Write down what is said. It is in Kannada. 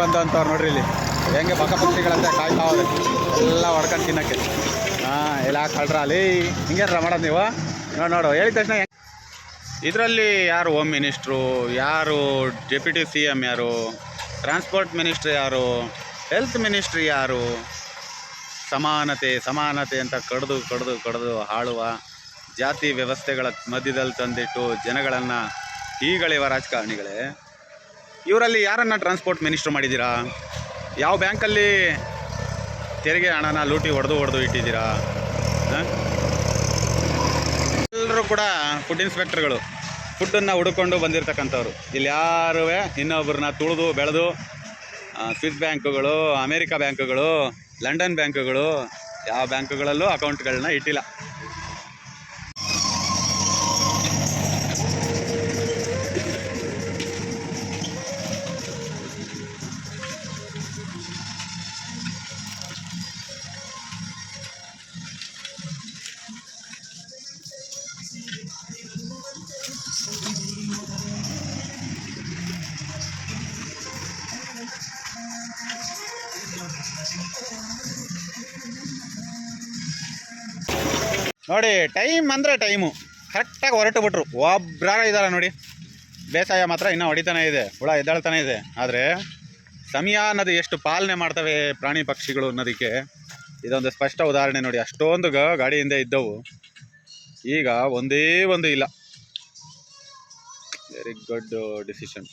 ಅಂತವ್ರು ನೋಡ್ರಿ ಇಲ್ಲಿ ಹೆಂಗೆ ಪಕ್ಕ ಪಕ್ಷಿಗಳಂತೆ ಕಾಯ್ತಾವ್ರೆ ಎಲ್ಲ ಹೊಡ್ಕೊಂಡು ತಿನ್ನಕ್ಕೆ. ಎಲ್ಲ ಕಳ್ರ ಅಲ್ಲಿ ಹಿಂಗೇನ್ರ ಮಾಡೋದು ನೀವು? ನೋಡು ಹೇಳಿದ ತಕ್ಷಣ ಇದರಲ್ಲಿ ಯಾರು ಹೋಮ್ ಮಿನಿಸ್ಟ್ರು, ಯಾರು ಡೆಪ್ಯೂಟಿ CM, ಯಾರು ಟ್ರಾನ್ಸ್ಪೋರ್ಟ್ ಮಿನಿಸ್ಟ್ರಿ, ಯಾರು ಹೆಲ್ತ್ ಮಿನಿಸ್ಟ್ರಿ, ಯಾರು ಸಮಾನತೆ ಸಮಾನತೆ ಅಂತ ಕಡ್ದು ಆಳುವ ಜಾತಿ ವ್ಯವಸ್ಥೆಗಳ ಮಧ್ಯದಲ್ಲಿ ತಂದಿಟ್ಟು ಜನಗಳನ್ನು ಹೀಗಳೆಯುವ ರಾಜಕಾರಣಿಗಳೇ. ಇವರಲ್ಲಿ ಯಾರನ್ನು ಟ್ರಾನ್ಸ್ಪೋರ್ಟ್ ಮಿನಿಸ್ಟ್ರು ಮಾಡಿದ್ದೀರಾ? ಯಾವ ಬ್ಯಾಂಕಲ್ಲಿ ತೆರಿಗೆ ಹಣನ ಲೂಟಿ ಹೊಡೆದು ಇಟ್ಟಿದ್ದೀರಾ? ಎಲ್ಲರೂ ಕೂಡ ಫುಡ್ ಇನ್ಸ್ಪೆಕ್ಟರ್ಗಳು, ಫುಡ್ಡನ್ನು ಹುಡುಕೊಂಡು ಬಂದಿರತಕ್ಕಂಥವ್ರು. ಇಲ್ಲಿ ಯಾರೂ ಇನ್ನೊಬ್ಬರನ್ನ ತುಳಿದು ಬೆಳೆದು ಸ್ವಿಸ್ ಬ್ಯಾಂಕುಗಳು, ಅಮೇರಿಕಾ ಬ್ಯಾಂಕುಗಳು, ಲಂಡನ್ ಬ್ಯಾಂಕುಗಳು, ಯಾವ ಬ್ಯಾಂಕುಗಳಲ್ಲೂ ಅಕೌಂಟ್ಗಳನ್ನ ಇಟ್ಟಿಲ್ಲ. ನೋಡಿ, ಟೈಮ್ ಅಂದರೆ ಟೈಮು ಕರೆಕ್ಟಾಗಿ ಹೊರಟು ಬಿಟ್ರು. ಒಬ್ಬರಾಗ ಇದ್ದಾರೆ ನೋಡಿ, ಬೇಸಾಯ ಮಾತ್ರ ಇನ್ನೂ ಹೊಡಿತಾನೆ ಇದೆ, ಹುಳ ಎದ್ದಾಳ್ತಾನೆ ಇದೆ. ಆದರೆ ಸಮಯ ಅನ್ನೋದು ಎಷ್ಟು ಪಾಲನೆ ಮಾಡ್ತವೆ ಪ್ರಾಣಿ ಪಕ್ಷಿಗಳು ಅನ್ನೋದಕ್ಕೆ ಇದೊಂದು ಸ್ಪಷ್ಟ ಉದಾಹರಣೆ ನೋಡಿ. ಅಷ್ಟೊಂದು ಗಾಡಿ ಹಿಂದೆ ಇದ್ದವು, ಈಗ ಒಂದೇ ಒಂದು ಇಲ್ಲ. Very good decision.